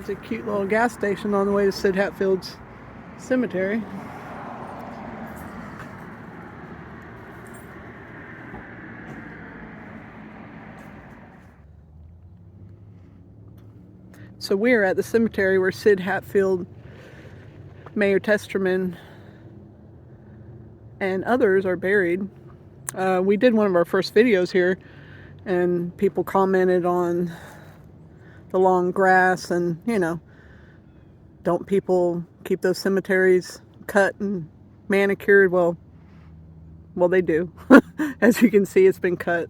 It's a cute little gas station on the way to Sid Hatfield's cemetery. So we're at the cemetery where Sid Hatfield, Mayor Testerman, and others are buried. We did one of our first videos here, and people commented on the long grass and, you know, don't people keep those cemeteries cut and manicured? Well, they do. As you can see, it's been cut.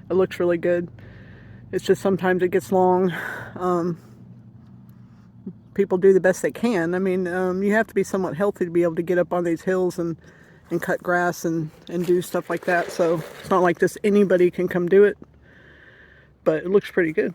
It looks really good. It's just sometimes it gets long. People do the best they can. I mean, you have to be somewhat healthy to be able to get up on these hills and cut grass and do stuff like that. So it's not like just anybody can come do it, but it looks pretty good.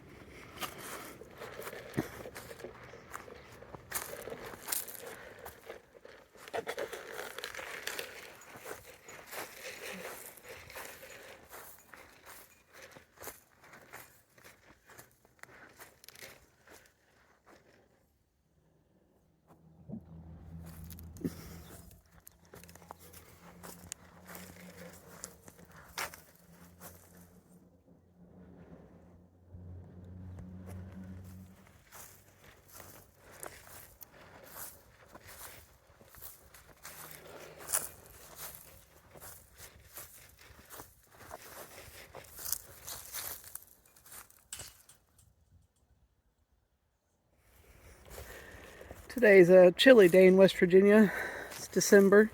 Today's a chilly day in West Virginia. It's December.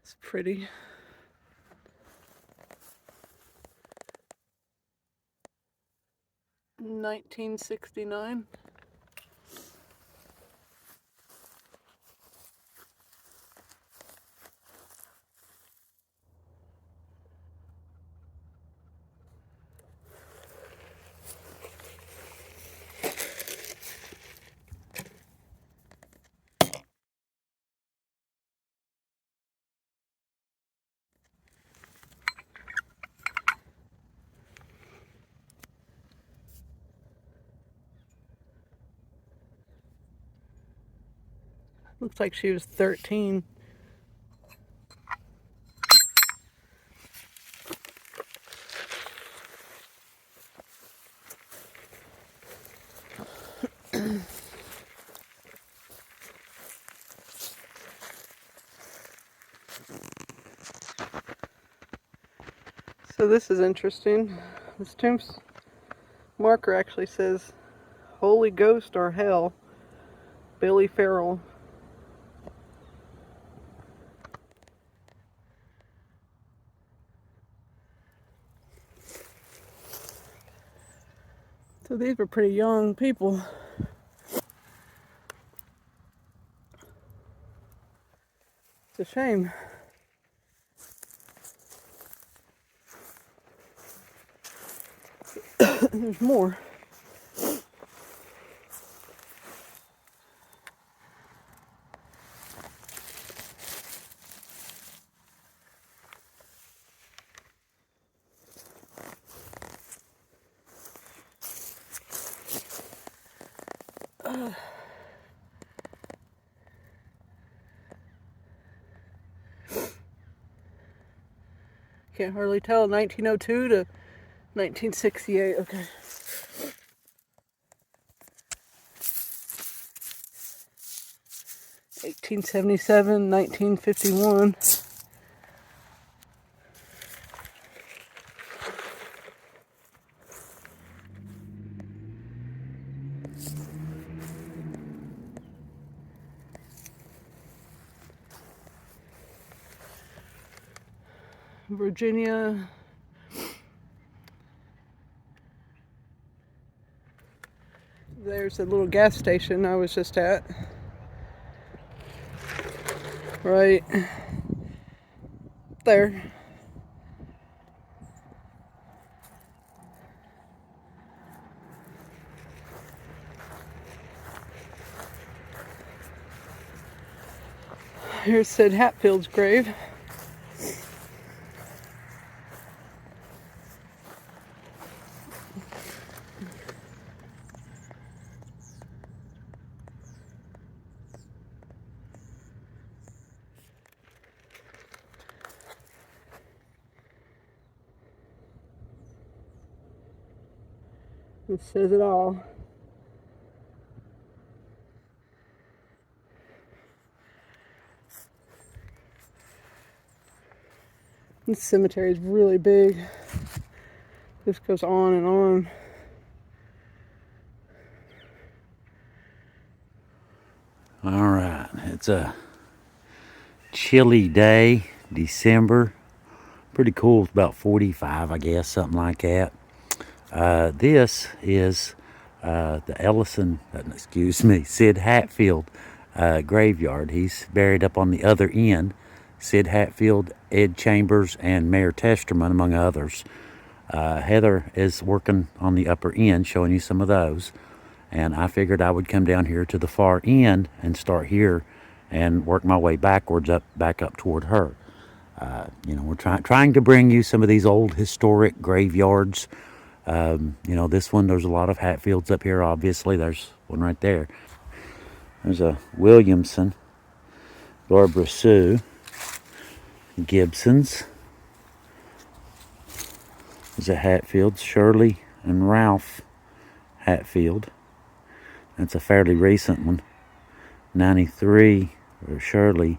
It's pretty. $1969. Looks like she was 13. So this is interesting. This tomb marker actually says Holy Ghost or Hell, Billy Farrell. So these were pretty young people. It's a shame. There's more. Can't hardly tell. 1902 to 1968. Okay. 1877, 1951. Virginia. There's a little gas station I was just at. Right there. Here's Sid Hatfield's grave. It says it all. This cemetery is really big. This goes on and on. All right, it's a chilly day, December. Pretty cool. It's about 45, I guess, something like that. This is Sid Hatfield graveyard. He's buried up on the other end. Sid Hatfield, Ed Chambers, and Mayor Testerman, among others. Heather is working on the upper end, showing you some of those. And I figured I would come down here to the far end and start here and work my way backwards back up toward her. We're trying to bring you some of these old historic graveyards. This one, there's a lot of Hatfields up here, obviously. There's one right there. There's a Williamson, Barbara Sue, Gibsons. There's a Hatfield, Shirley and Ralph Hatfield. That's a fairly recent one. 93 for Shirley,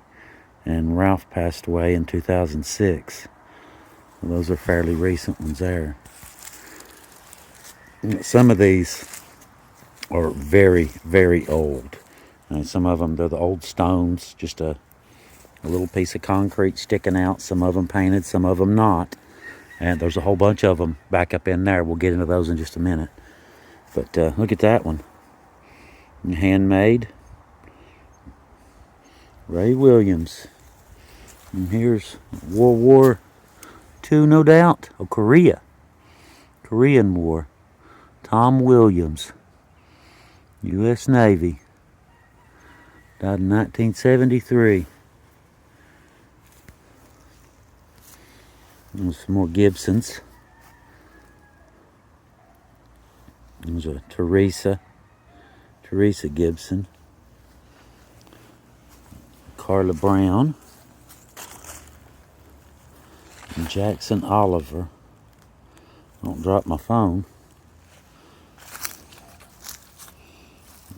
and Ralph passed away in 2006. Well, those are fairly recent ones there. Some of these are very, very old. And some of them, they're the old stones, just a little piece of concrete sticking out. Some of them painted, some of them not. And there's a whole bunch of them back up in there. We'll get into those in just a minute. But look at that one. Handmade. Ray Williams. And here's World War II, no doubt. Oh, Korean War. Tom Williams. U.S. Navy. Died in 1973. There's some more Gibsons. There's a Teresa Gibson. Carla Brown. And Jackson Oliver. Don't drop my phone.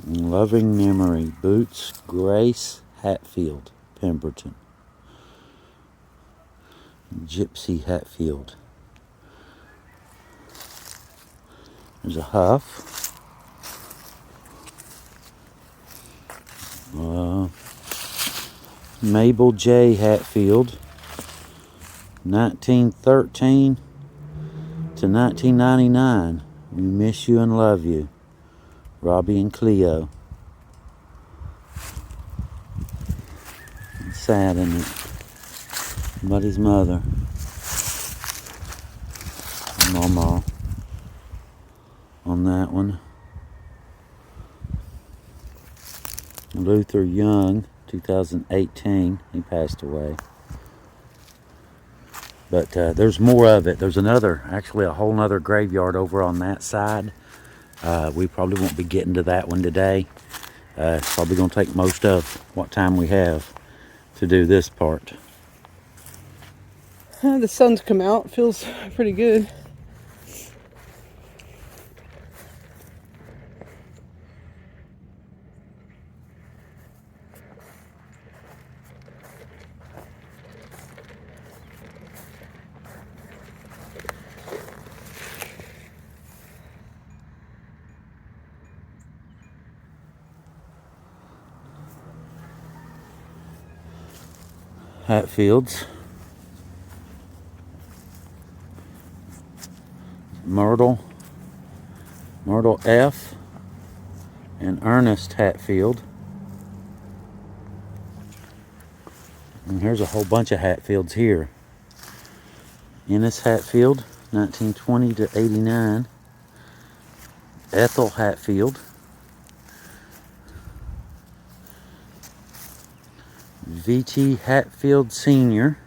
Loving memory. Boots Grace Hatfield, Pemberton. Gypsy Hatfield. There's a Huff. Mabel J. Hatfield. 1913 to 1999. We miss you and love you. Robbie and Cleo. It's sad, isn't it? Somebody's mother. Mama on that one. Luther Young, 2018. He passed away. But there's more of it. There's actually a whole nother graveyard over on that side. We probably won't be getting to that one today. It's probably going to take most of what time we have to do this part. The sun's come out. Feels pretty good. Hatfields. Myrtle F. and Ernest Hatfield. And here's a whole bunch of Hatfields here. Ennis Hatfield, 1920 to 89. Ethel Hatfield. Sid Hatfield Sr.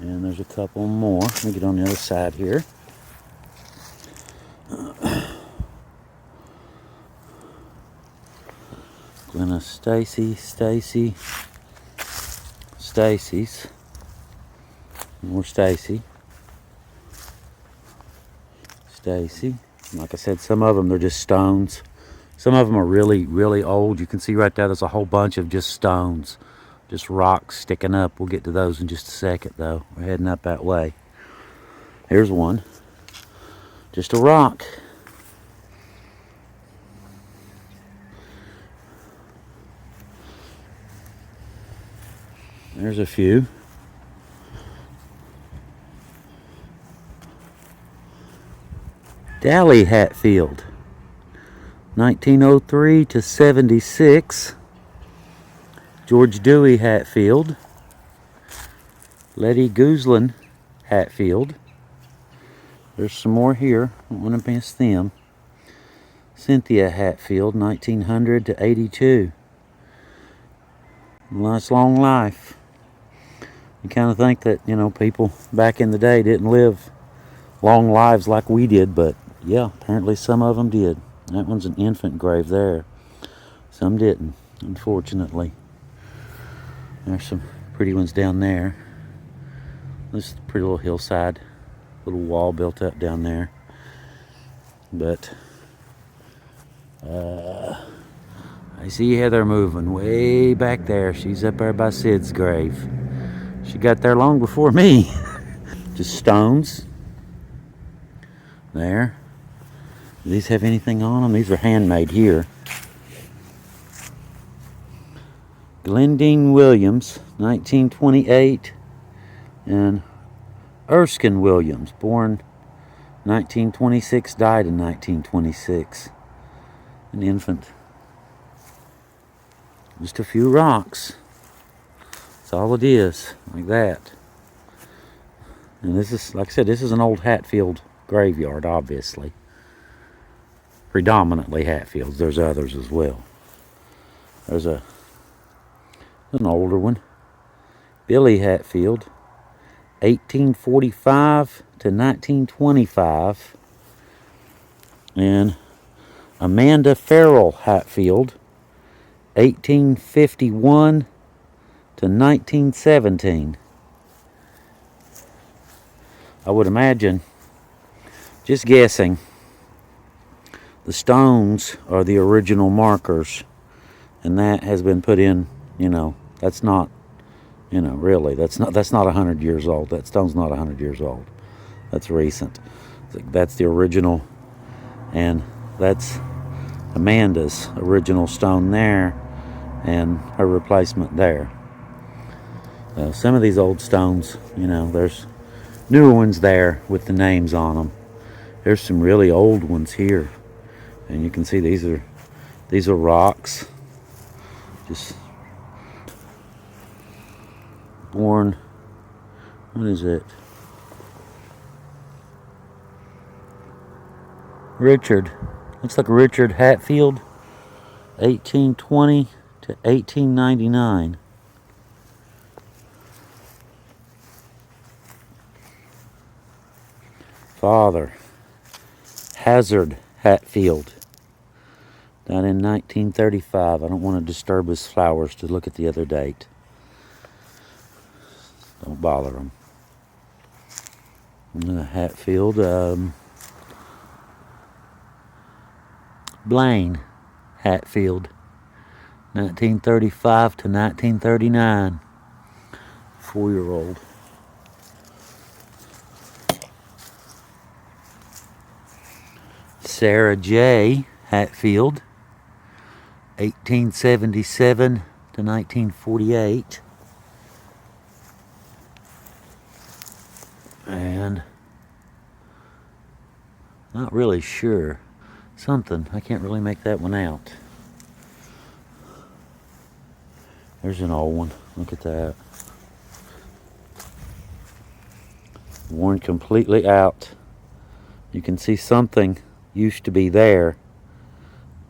And there's a couple more. Let me get on the other side here. Glenna Stacy's. More Stacy. Like I said, some of them, they're just stones. Some of them are really, really old. You can see right there's a whole bunch of just stones. Just rocks sticking up. We'll get to those in just a second, though. We're heading up that way. Here's one. Just a rock. There's a few. Dally Hatfield, 1903 to 76. George Dewey Hatfield. Letty Gooslin Hatfield. There's some more here. Don't want to miss them. Cynthia Hatfield, 1900 to 82. Nice long life. You kind of think that, you know, people back in the day didn't live long lives like we did, but yeah, apparently some of them did. That one's an infant grave there. Some didn't, unfortunately. There's some pretty ones down there. This is a pretty little hillside. Little wall built up down there. But I see Heather moving way back there. She's up there by Sid's grave. She got there long before me. Just stones. There. Do these have anything on them? These are handmade here. Glendine Williams, 1928. And Erskine Williams, born 1926, died in 1926. An infant. Just a few rocks. That's all it is, like that. And this is, like I said, this is an old Hatfield graveyard, obviously. Predominantly Hatfields. There's others as well. There's an older one. Billy Hatfield, 1845 to 1925. And Amanda Farrell Hatfield, 1851 to 1917. I would imagine, just guessing, the stones are the original markers, and that has been put in, you know, that's not, you know, really, that's not 100 years old. That stone's not 100 years old. That's recent. That's the original, and that's Amanda's original stone there, and her replacement there. Some of these old stones, you know, there's newer ones there with the names on them. There's some really old ones here, and you can see these are rocks. Just born, what is it? Richard, looks like Richard Hatfield, 1820 to 1899. Father, Hazard Hatfield, died in 1935. I don't want to disturb his flowers to look at the other date. Don't bother them. Hatfield, Blaine Hatfield, 1935 to 1939. 4-year-old. Sarah J. Hatfield, 1877 to 1948. And not really sure. Something. I can't really make that one out. There's an old one. Look at that. Worn completely out. You can see something used to be there,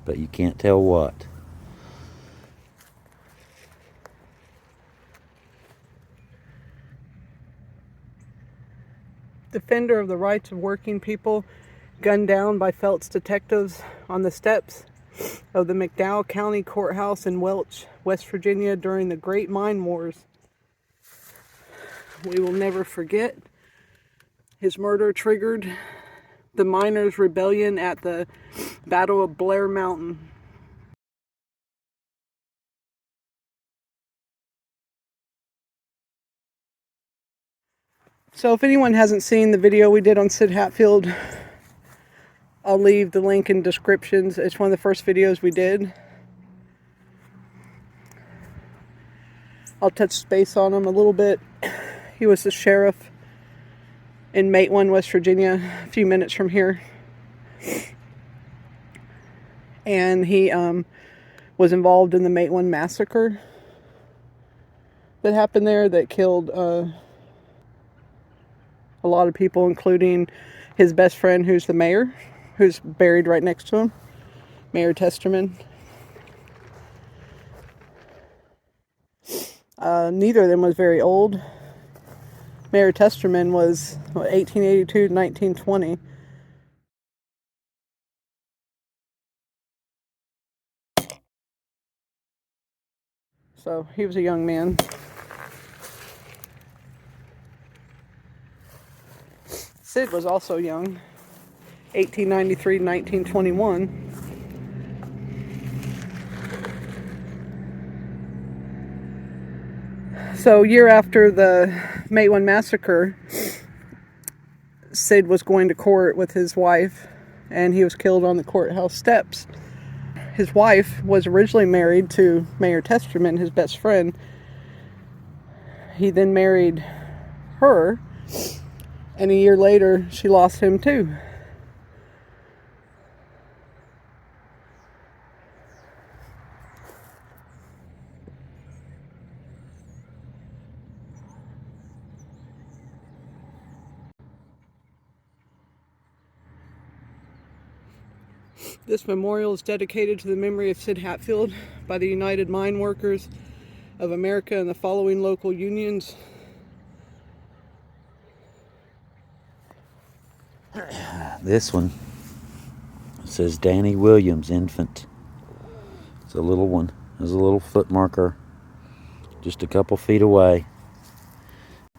but you can't tell what. defender of the rights of working people, gunned down by Phelps detectives on the steps of the McDowell County Courthouse in Welch, West Virginia during the Great Mine Wars. We will never forget. His murder triggered the miners' rebellion at the Battle of Blair Mountain. So if anyone hasn't seen the video we did on Sid Hatfield, I'll leave the link in descriptions. It's one of the first videos we did. I'll touch base on him a little bit. He was the sheriff in Matewan, West Virginia, a few minutes from here. And he was involved in the Matewan Massacre that happened there that killed a lot of people, including his best friend, who's the mayor, who's buried right next to him, Mayor Testerman. Neither of them was very old. Mayor Testerman was 1882 to 1920. So he was a young man. Sid was also young, 1893 to 1921. So, a year after the Matewan Massacre, Sid was going to court with his wife, and he was killed on the courthouse steps. His wife was originally married to Mayor Testerman, his best friend. He then married her, and a year later, she lost him too. This memorial is dedicated to the memory of Sid Hatfield by the United Mine Workers of America and the following local unions. This one says Danny Williams, infant. It's a little one. There's a little foot marker just a couple feet away.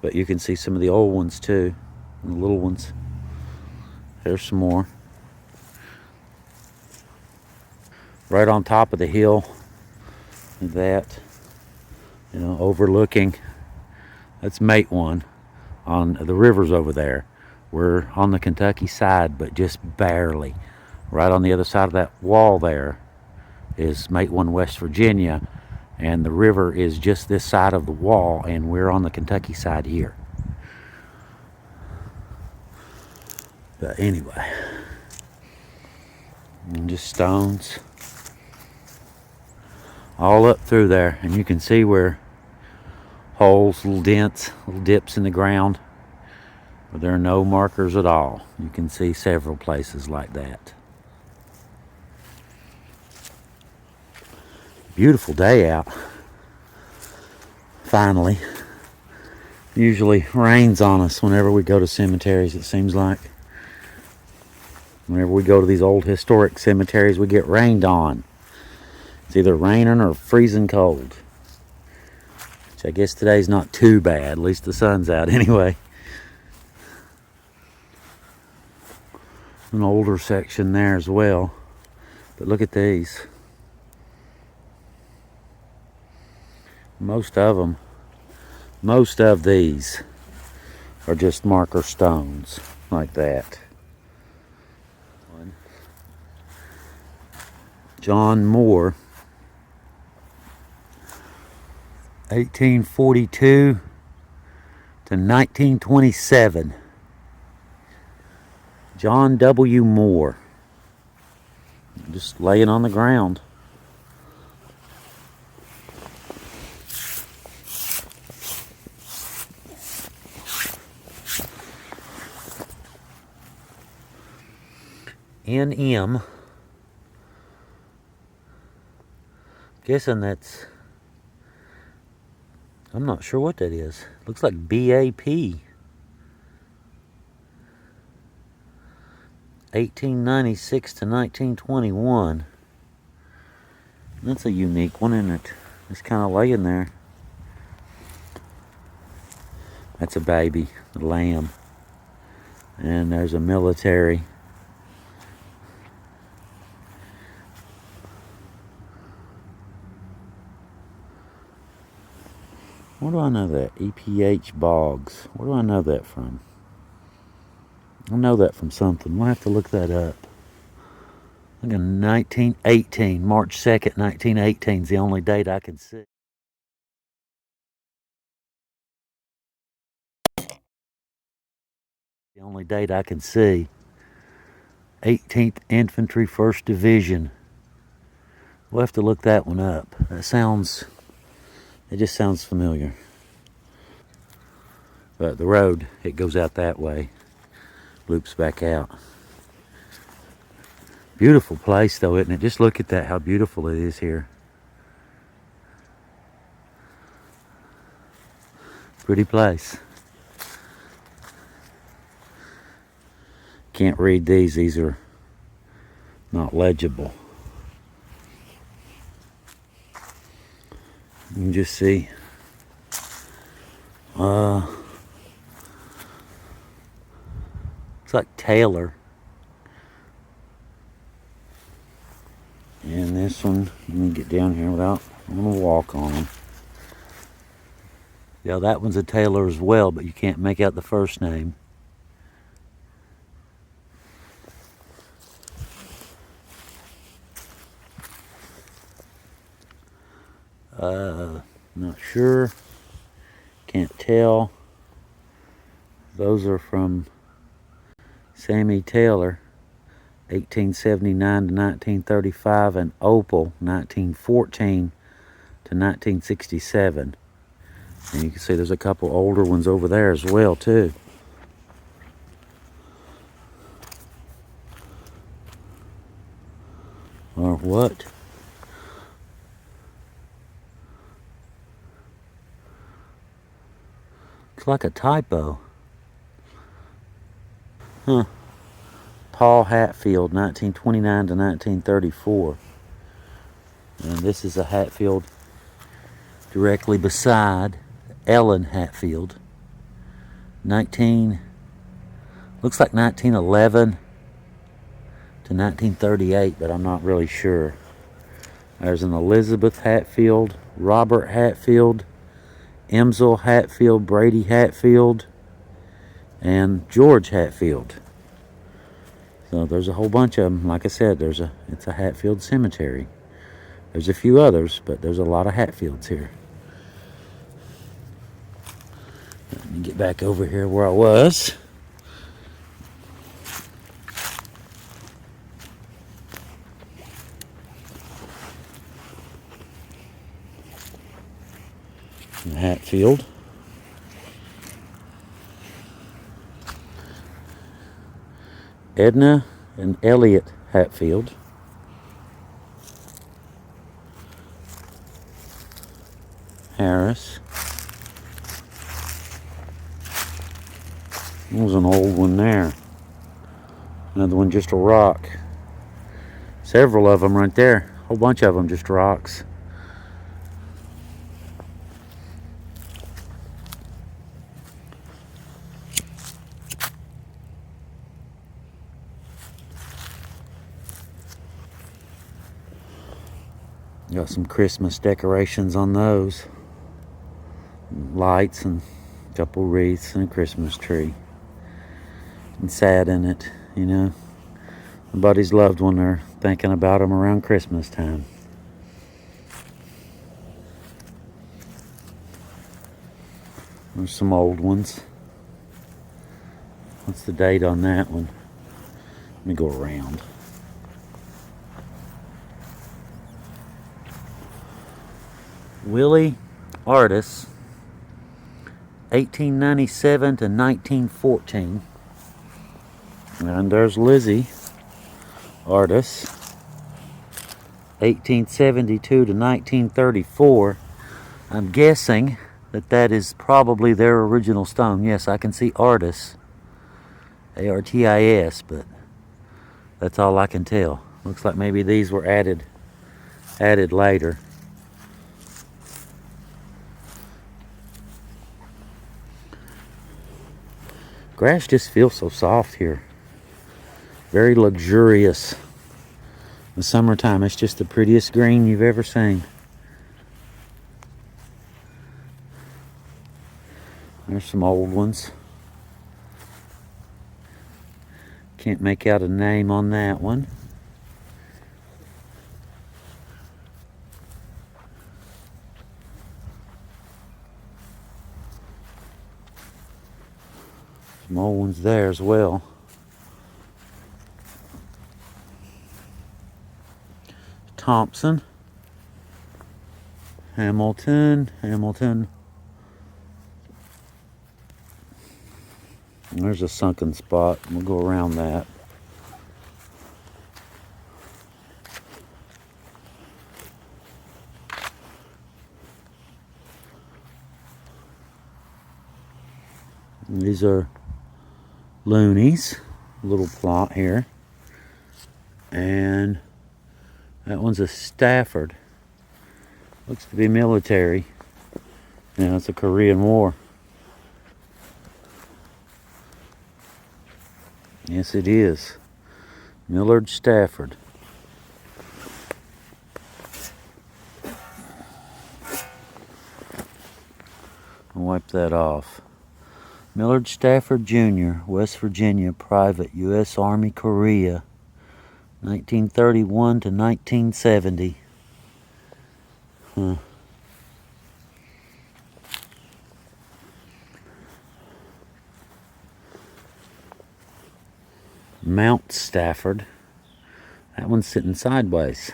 But you can see some of the old ones too, the little ones. There's some more. Right on top of the hill, that, overlooking, that's Matewan. On the river's over there. We're on the Kentucky side, but just barely. Right on the other side of that wall there is Matewan, West Virginia, and the river is just this side of the wall, and we're on the Kentucky side here. But anyway, and just stones all up through there, and you can see where holes, little dents, little dips in the ground, but there are no markers at all. You can see several places like that. Beautiful day out. Finally. Usually rains on us whenever we go to cemeteries, it seems like. Whenever we go to these old historic cemeteries, we get rained on. It's either raining or freezing cold. Which I guess today's not too bad. At least the sun's out anyway. An older section there as well. But look at these. Most of these are just marker stones like that. John Moore, 1842 to 1927. John W. Moore. Just laying on the ground. NM. Guessing that's, I'm not sure what that is. Looks like BAP. 1896 to 1921. That's a unique one, isn't it? It's kind of laying there. That's a baby, a lamb. And there's a military. Where do I know that? EPH Boggs. Where do I know that from? I know that from something. We'll have to look that up. Look at 1918. March 2nd, 1918 is the only date I can see. The only date I can see. 18th Infantry 1st Division. We'll have to look that one up. It just sounds familiar. But the road, it goes out that way. Loops back out. Beautiful place though, isn't it? Just look at that, how beautiful it is here. Pretty place. Can't read these. These are not legible. You can just see looks like Taylor. And this one, let me get down here without, I'm gonna walk on them. Yeah, that one's a Taylor as well, but you can't make out the first name. Not sure. Can't tell. Those are from Sammy Taylor, 1879 to 1935, and Opal, 1914 to 1967. And you can see there's a couple older ones over there as well, too. Or what? It's like a typo. Huh. Paul Hatfield, 1929 to 1934. And this is a Hatfield directly beside Ellen Hatfield. Looks like 1911 to 1938, but I'm not really sure. There's an Elizabeth Hatfield, Robert Hatfield, Emsel Hatfield, Brady Hatfield, and George Hatfield. So there's a whole bunch of them. Like I said, it's a Hatfield cemetery. There's a few others, but there's a lot of Hatfields here. Let me get back over here where I was. Hatfield. Edna and Elliot Hatfield. Harris. There's an old one there. Another one just a rock. Several of them right there. A whole bunch of them just rocks. Got some Christmas decorations on those. Lights and a couple wreaths and a Christmas tree. And sad in it, you know. Somebody's loved one, they're thinking about them around Christmas time. There's some old ones. What's the date on that one? Let me go around. Willie Artis, 1897 to 1914. And there's Lizzie Artis, 1872 to 1934. I'm guessing that is probably their original stone. Yes, I can see Artis, A-R-T-I-S, but That's all I can tell. Looks like maybe these were added later. Grass just feels so soft here. Very luxurious. In the summertime, it's just the prettiest green you've ever seen. There's some old ones. Can't make out a name on that one. Some old ones there as well. Thompson. Hamilton. And there's a sunken spot. We'll go around that. And these are loonies. A little plot here. And that one's a Stafford. Looks to be military. Yeah, it's a Korean War. Yes, it is. Millard Stafford. I'll wipe that off. Millard Stafford Jr., West Virginia, private, U.S. Army, Korea, 1931 to 1970. Huh. Mount Stafford. That one's sitting sideways.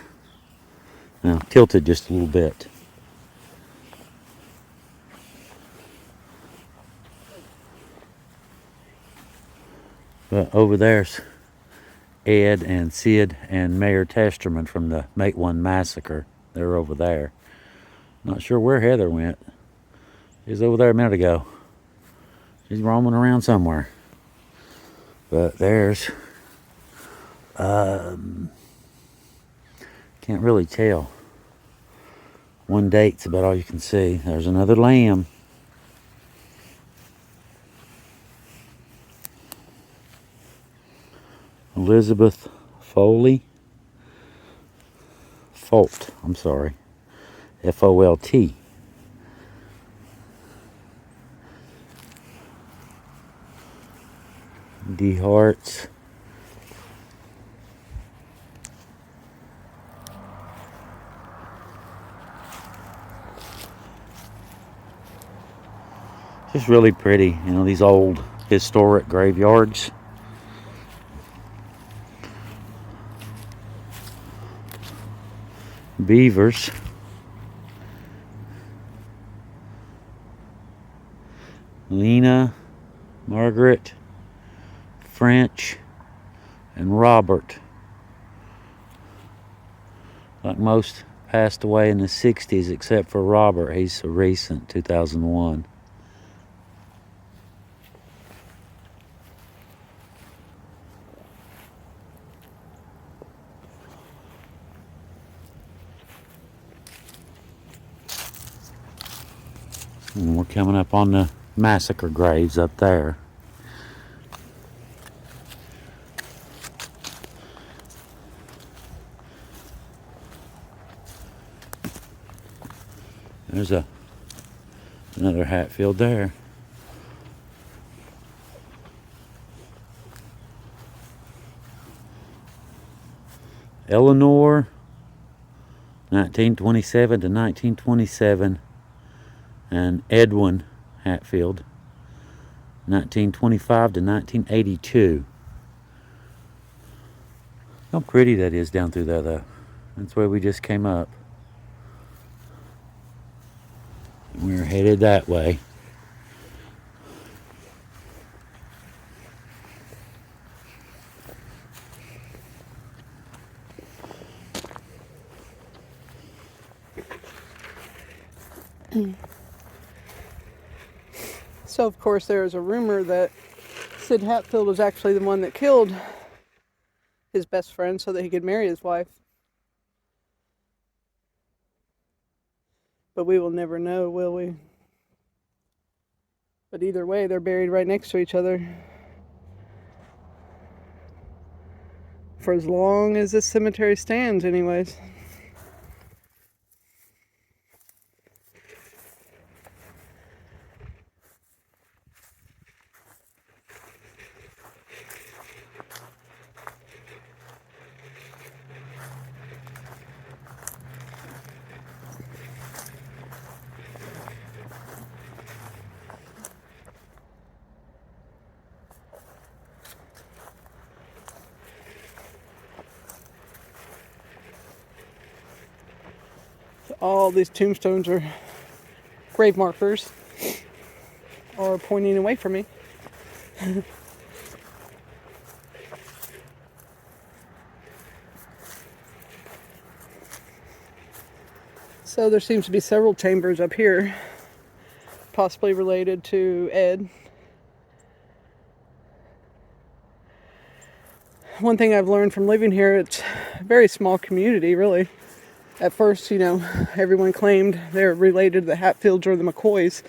Now, tilted just a little bit. But over there's Ed and Sid and Mayor Testerman from the Matewan Massacre. They're over there. Not sure where Heather went. She was over there a minute ago. She's roaming around somewhere. But there's... can't really tell. One date's about all you can see. There's another lamb. Elizabeth Folt. I'm sorry. F-O-L-T. D Hearts. Just really pretty, you know, these old historic graveyards. Beavers. Lena, Margaret, French, and Robert. Like most passed away in the 60s except for Robert. He's so recent, 2001. And we're coming up on the massacre graves up there. There's another Hatfield there. Eleanor, 1927 to 1927. And Edwin Hatfield, 1925 to 1982. How pretty that is down through there, though. That's where we just came up. We're headed that way. So, of course, there is a rumor that Sid Hatfield was actually the one that killed his best friend so that he could marry his wife. But we will never know, will we? But either way, they're buried right next to each other. For as long as this cemetery stands, anyways. All these tombstones are grave markers, or pointing away from me. So there seems to be several chambers up here, possibly related to Ed. One thing I've learned from living here, it's a very small community, really. At first, everyone claimed they're related to the Hatfields or the McCoys,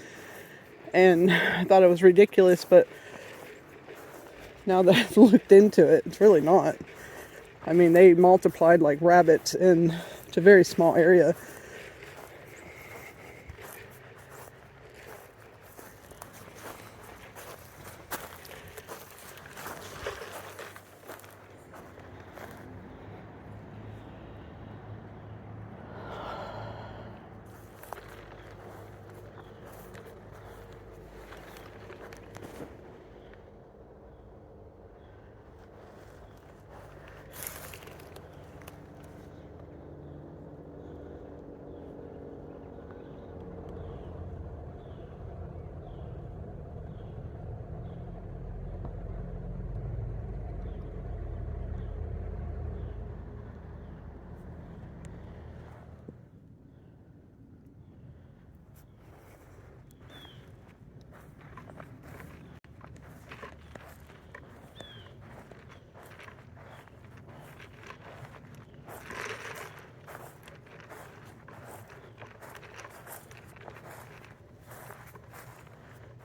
and I thought it was ridiculous, but now that I've looked into it, it's really not. I mean, they multiplied like rabbits in a very small area.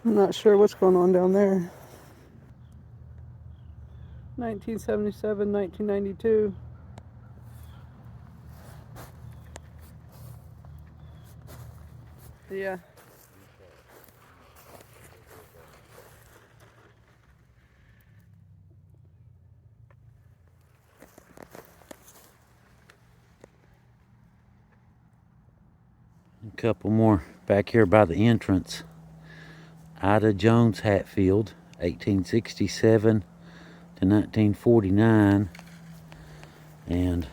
I'm not sure what's going on down there. 1977, 1992. Yeah. A couple more back here by the entrance. Ida Jones Hatfield, 1867 to 1949. And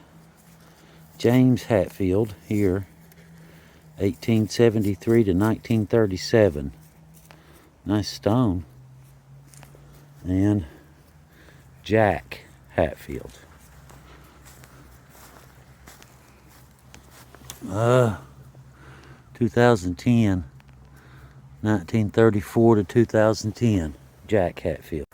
James Hatfield here, 1873 to 1937. Nice stone. And Jack Hatfield. 2010, 1934 to 2010, Jack Hatfield.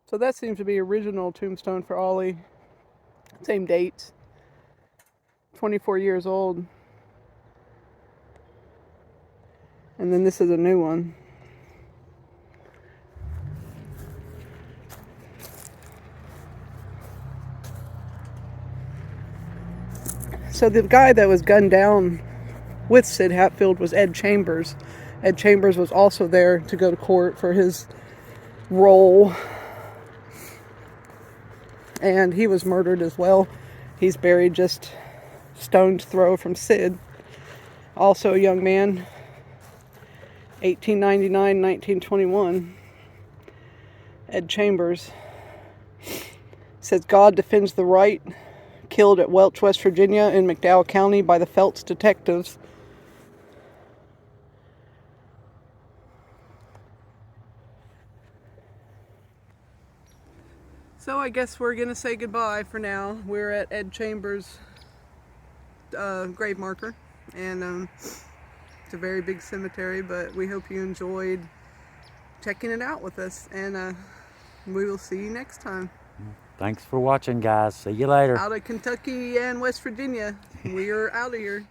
So that seems to be original tombstone for Ollie. Same dates. 24 years old. And then this is a new one. So the guy that was gunned down with Sid Hatfield was Ed Chambers. Ed Chambers was also there to go to court for his role. And he was murdered as well. He's buried just stone's throw from Sid. Also a young man, 1899, 1921. Ed Chambers. says, God defends the right, killed at Welch, West Virginia in McDowell County by the Phelps detectives. So I guess we're going to say goodbye for now. We're at Ed Chambers' grave marker, and it's a very big cemetery, but we hope you enjoyed checking it out with us, and we will see you next time. Thanks for watching, guys. See you later. Out of Kentucky and West Virginia, we are out of here.